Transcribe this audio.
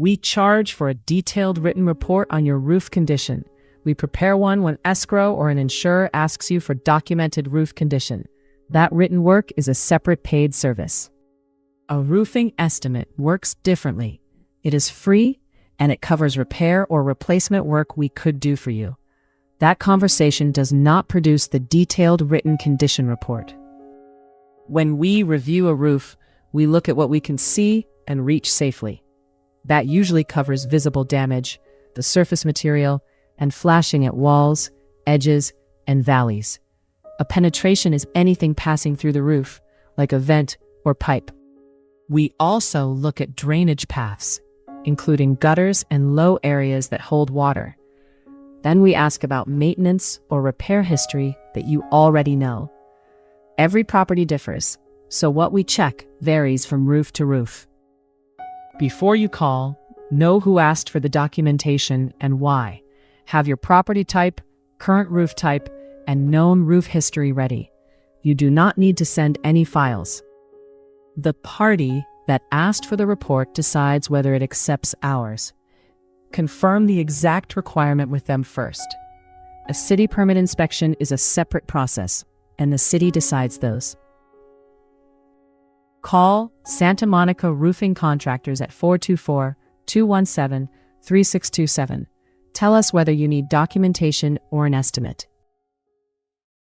We charge for a detailed written report on your roof condition. We prepare one when Escrow or an insurer asks you for documented roof condition. That written work is a separate paid service. A roofing estimate works differently. It is free, and it covers repair or replacement work we could do for you. That conversation does not produce the detailed written condition report. When we review a roof, we look at what we can see and reach safely. That usually covers visible damage, the surface material, and flashing at walls, edges, and valleys. A penetration is anything passing through the roof, like a vent or pipe. We also look at drainage paths, including gutters and low areas that hold water. Then we ask about maintenance or repair history that you already know. Every property differs, so what we check varies from roof to roof. Before you call, know who asked for the documentation and why. Have your property type, current roof type, and known roof history ready. You do not need to send any files. The party that asked for the report decides whether it accepts ours. Confirm the exact requirement with them first. A city permit inspection is a separate process, and the city decides those. Call Santa Monica Roofing Contractors at 424-217-3627. Tell us whether you need documentation or an estimate.